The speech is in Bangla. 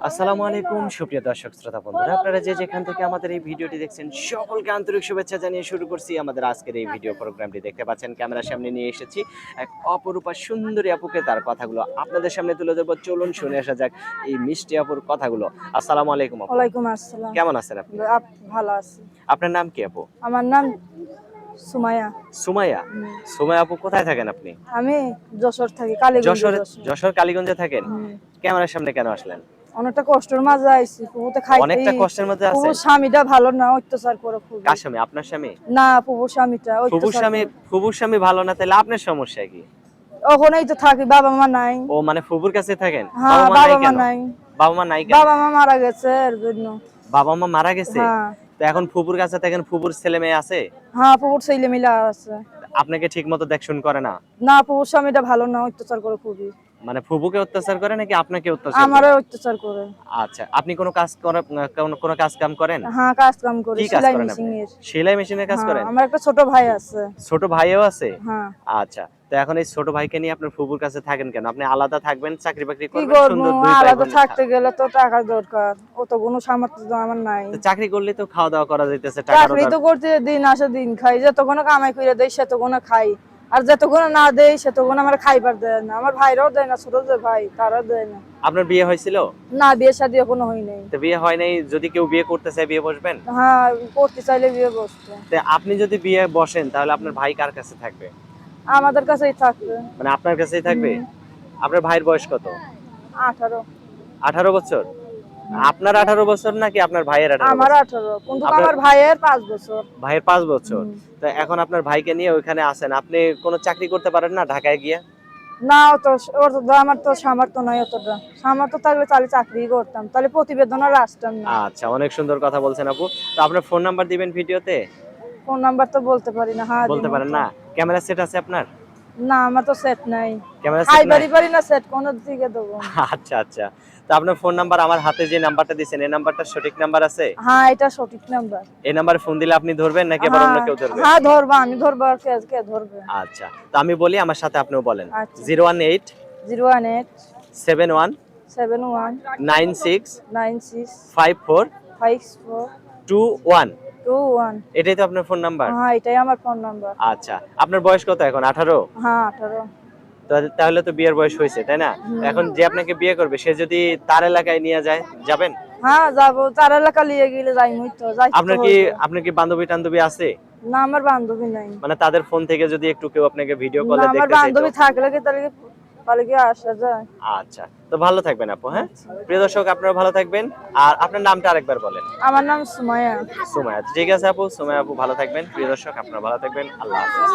আসসালামু আলাইকুম সুপ্রিয় দর্শক শ্রোতা বন্ধুরা, আপনারা যে যেখান থেকে আমাদের এই ভিডিওটি দেখছেন সকলকে আন্তরিক শুভেচ্ছা জানিয়ে শুরু করছি আমাদের আজকের এই ভিডিও প্রোগ্রামটি। দেখতে পাচ্ছেন ক্যামেরার সামনে নিয়ে এসেছি এক অপরূপা সুন্দরী আপুকে, তার কথাগুলো আপনাদের সামনে তুলে ধরবো। চলুন শুনে আসা যাক এই মিষ্টি আপুর কথাগুলো। আসসালামু আলাইকুম আপু। ওয়ালাইকুম আসসালাম। কেমন আছেন আপনি? ভালো আছি। আপনার নাম কি আপু? আমার নাম সুমাইয়া। সুমাইয়া। সুমাইয়া আপু, কোথায় থাকেন আপনি? আমি যশোর থাকি, কালীগঞ্জে। যশোর কালীগঞ্জে থাকেন? ক্যামেরার সামনে কেন আসলেন? অনেকটা কষ্টের মাঝে আইছি, পুবুতে খাইতে। অনেকটা কষ্টের মধ্যে আছেন? পুবুর স্বামীটা ভালো না, অত্যাচার করে খুব। কার স্বামী? আপনার স্বামী? না, পুবুর স্বামীটা অত্যাচার করে। ফুবুর স্বামী ভালো না, তাহলে আপনার সমস্যা কি? ওখানেই তো থাকি, বাবা মা নাই। ও মানে ফুবুর কাছে থাকেন? হ্যাঁ, বাবা মা নাই। বাবা মা নাই কেন? বাবা মা মারা গেছে এর জন্য। বাবা মা মারা গেছে? হ্যাঁ। তো এখন ফুবুর কাছে থাকেন, ফুবুর ছেলে মেয়ে আছে? হ্যাঁ, পুবুর ছেলে মিলে আছে। আপনাকে ঠিক মতো দেখশুন করে না? না, পুবুর স্বামীটা ভালো না, অত্যাচার করে খুবই। মানে ফুবুকে অত্যাচার করে নাকি আপনাকে অত্যাচার করে? আমারও অত্যাচার করে। আচ্ছা, আপনি কোনো কাজ কোনো কাজ কাম করেন? হ্যাঁ, কাজ কাম করি, কি কাজ সেলাই করেন মেশিন আপনি? এর। সেলাই মেশিনের কাজ করেন? আমার একটা ছোট ভাই আছে। ছোট ভাইও আছে? হ্যাঁ। আচ্ছা, তো এখন এই ছোট ভাইকে নিয়ে আপনার ফুবুর কাছে থাকেন কেন? আপনি আলাদা থাকবেন, চাকরি বাকরি কি করবেন, করবো, সুন্দর দুই ভাই আলাদা বোন। থাকতে গেলে তো টাকার দরকার, অত কোনো সামর্থ্য তো আমার নাই। তো চাকরি করলে তো খাওয়া দাওয়া করা যাইতেছে, টাকারও চাকরি তো করতে দিন আসে দিন খাই, যতক্ষণ কামাই করে দেয় সেতক্ষণ খাই, আর যতক্ষণ না দেয় সেতক্ষণ আমার খাইবার দেয় না। আমার ভাইরাও দেয় না, ছোট যে ভাই তারাও দেয় না। আপনার বিয়ে হয়েছিল? না, বিয়ে শাদী এখনো হয় নাই। তো বিয়ে হয় নাই, যদি কেউ বিয়ে করতে চায় বিয়ে বসবেন? হ্যাঁ, করতে চাইলে বিয়ে বসতো। তো আপনি যদি বিয়ে বসেন তাহলে আপনার ভাই কার কাছে থাকবে? আমাদের কাছেই থাকবে। মানে আপনার কাছেই থাকবে? আপনার ভাইয়ের বয়স কত? 18। 18 বছর? আপনার 18 বছর নাকি আপনার ভাইয়ের 18 আমার বছর? 18, কিন্তু আমার ভাইয়ের 5 বছর। ভাইয়ের 5 বছর। তো এখন আপনার ভাইকে নিয়ে ওইখানে আছেন, আপনি কোনো চাকরি করতে পারেন না ঢাকায় গিয়ে? না, আমার তো সামর্থ্য নাই অতটা। সামর্থ্য থাকলে তাহলে চাকরি করতাম, তাহলে প্রতিবেদন আর আসতাম না। আচ্ছা, অনেক সুন্দর কথা বলছেন আপু। তো আপনার ফোন নাম্বার দিবেন ভিডিওতে? ফোন নাম্বার তো বলতে পারি না। হ্যাঁ, বলতে পারেন না? ক্যামেরা সেট আছে আপনার? না, আমার তো সেট নাই। ক্যামেরা সেট খাইবারই নাই? পারি না, সেট কোন দিকে দেবো? আচ্ছা আচ্ছা। তো আপনার ফোন নাম্বার, আমার হাতে যে নাম্বারটা দিয়েছেন এই নাম্বারটা সঠিক নাম্বার আছে? হ্যাঁ, এটা সঠিক নাম্বার। এই নাম্বারে ফোন দিলে আপনি ধরবেন নাকি আবার অন্য কেউ ধরবে? হ্যাঁ, ধরবো, আমি ধরবো, আর কে ধরবে? আচ্ছা, তো আমি বলি, আমার সাথে আপনিও বলেন। আচ্ছা। 018 018 71 71 96 96 54 54 21। 21। এটাই তো আপনার ফোন নাম্বার? হ্যাঁ, এটাই আমার ফোন নাম্বার। আচ্ছা, আপনার বয়স কত এখন? 18? হ্যাঁ, 18। তাহলে তো বিয়ের বয়স হয়েছে, তাই না? এখন যে আপনাকে বিয়ে করবে সে যদি তার এলাকায় নিয়ে যায়, যাবেন? হ্যাঁ, যাবো, তার এলাকা লিয়ে গেলে যাইমই তো, যাইতে তো আপনার কি বান্ধবী টান্ধবী আছে? না, আমার বান্ধবী নাই। মানে তাদের ফোন থেকে যদি একটু কেউ আপনাকে ভিডিও না, কলে আমার দেখতে চাইতো? বান্ধবী থাকলে কি তাহলে কি আসা যায়? আচ্ছা, তো ভালো থাকবেন আপু। হ্যাঁ, প্রিয় দর্শক, আপনারা ভালো থাকবেন। আর আপনার নামটা আরেকবার বলেন। আমার নাম সুমাইয়া। সুমাইয়া। ঠিক আছে আপু, সুমাইয়া আপু ভালো থাকবেন। প্রিয় দর্শক, আপনারা ভালো থাকবেন। আল্লাহ হাফেজ।